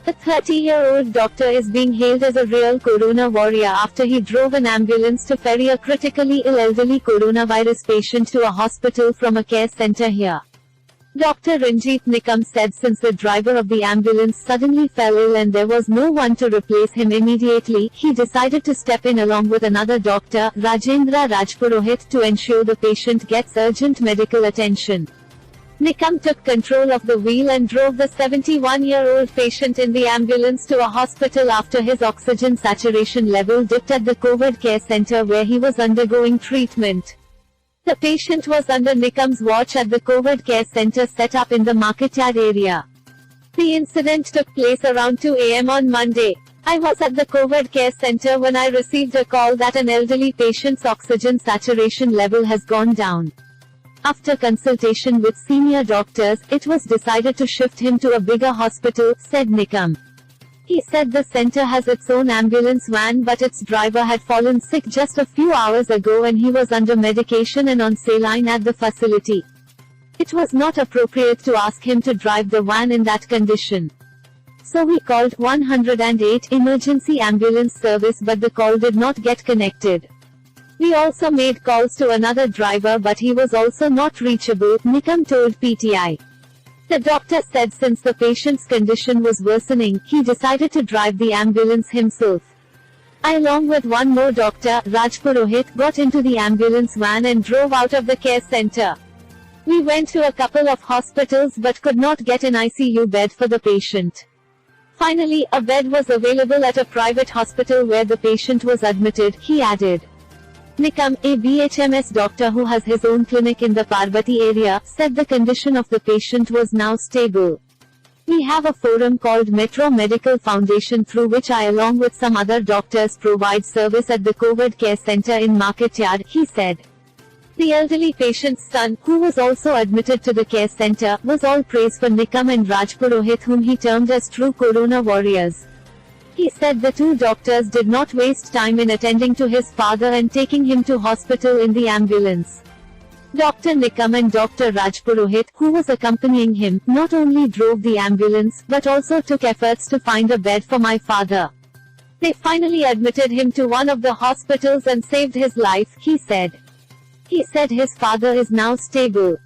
The 30-year-old doctor is being hailed as a real corona warrior after he drove an ambulance to ferry a critically ill elderly coronavirus patient to a hospital from a care center here. Dr. Ranjit Nikam said since the driver of the ambulance suddenly fell ill and there was no one to replace him immediately, he decided to step in along with another doctor, Rajendra Rajpurohit, to ensure the patient gets urgent medical attention. Nikam took control of the wheel and drove the 71-year-old patient in the ambulance to a hospital after his oxygen saturation level dipped at the COVID care center where he was undergoing treatment. The patient was under Nikam's watch at the COVID care center set up in the marketyard area. The incident took place around 2 a.m. on Monday. I was at the COVID care center when I received a call that an elderly patient's oxygen saturation level has gone down. After consultation with senior doctors, it was decided to shift him to a bigger hospital, said Nikam. He said the center has its own ambulance van but its driver had fallen sick just a few hours ago and he was under medication and on saline at the facility. It was not appropriate to ask him to drive the van in that condition. So we called 108 emergency ambulance service but the call did not get connected. We also made calls to another driver but he was also not reachable, Nikam told PTI. The doctor said since the patient's condition was worsening, he decided to drive the ambulance himself. I along with one more doctor, Rajpurohit, got into the ambulance van and drove out of the care center. We went to a couple of hospitals but could not get an ICU bed for the patient. Finally, a bed was available at a private hospital where the patient was admitted, he added. Nikam, a BHMS doctor who has his own clinic in the Parvati area, said the condition of the patient was now stable. We have a forum called Metro Medical Foundation through which I along with some other doctors provide service at the COVID care center in Marketyard, he said. The elderly patient's son, who was also admitted to the care center, was all praise for Nikam and Rajpurohit whom he termed as true corona warriors. He said the two doctors did not waste time in attending to his father and taking him to hospital in the ambulance. Dr. Nikam and Dr. Rajpurohit, who was accompanying him, not only drove the ambulance, but also took efforts to find a bed for my father. They finally admitted him to one of the hospitals and saved his life, he said. He said his father is now stable.